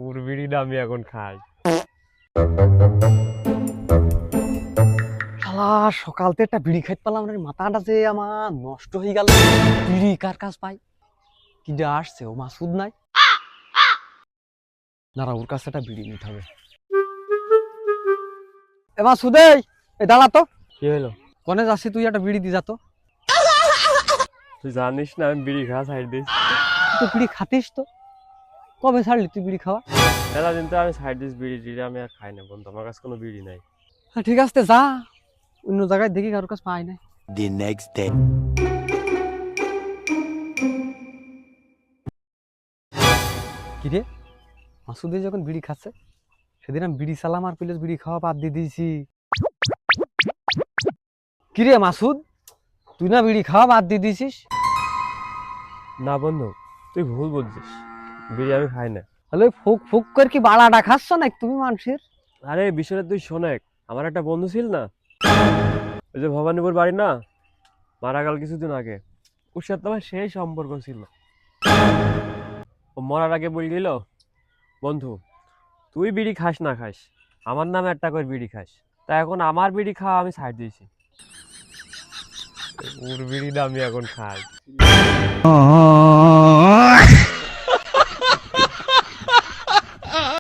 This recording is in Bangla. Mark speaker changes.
Speaker 1: ওর বিড়িটা আমি এখন খাই।
Speaker 2: শালা সকালতে একটা বিড়ি খাইতে পারলাম না, মাথাটা যে আমার নষ্ট হয়ে গেল। বিড়ি কার কাছ পাই? কি যে আসছে, ও মাসুদ নাই? দাঁড়া, ওর কাছে একটা বিড়ি নিতে হবে। এ মাসুদ, এই দাঁড়া তো।
Speaker 1: কি হলো?
Speaker 2: কনে যাচ্ছি তুই? একটা বিড়ি দি যা তো।
Speaker 1: তুই জানিস না আমি বিড়ি খাওয়া ছাইড় দিস।
Speaker 2: তুই তো বিড়ি খাতিস তো, কবে ছাড়লি তুই বিড়ি খাওয়া?
Speaker 1: মেলা দিন তো আমি ছাইড় দিস বিড়ি টিড়ি আমি আর খাই না বন্ধু, আমার কাছে কোনো বিড়ি নাই।
Speaker 2: হ্যাঁ, ঠিক আছে যা, অন্য জায়গায় দেখি কারোর কাছে পাই নাই।
Speaker 3: The next day.
Speaker 2: কিরে, মাসুদে যখন বিড়ি খাচ্ছে সেদিন আমি বিড়ি চালাম আর প্লেস বিড়ি খাওয়া বাদ দিয়ে দিয়েছি। কিরে মাসুদ, তুই না বিড়ি খাওয়া বাদ দিয়ে দিয়েছিস?
Speaker 1: না বন্ধু, তুই ভুল বুঝছিস, বিড়ি আমি খাই না।
Speaker 2: তাহলে ফুক ফুক করে কি বাড়াটা খাচ্ছ না তুমি মানুষের?
Speaker 1: আরে বিষয়টা তুই শোনেক, আমার একটা বন্ধু ছিল না, ওই যে ভবানীপুর বাড়ি না, মারা গেল কিছুদিন আগে। ওর সাথে আমার সেই সম্পর্ক ছিল। ও মরার আগে বলে গেল, বন্ধু তুই বিড়ি খাস না খাস, আমার নামে একটা করে বিড়ি খাস। তা এখন আমার বিড়ি খাওয়া আমি ছাড় দিয়েছি, ওর বিড়িটা আমি এখন খাই।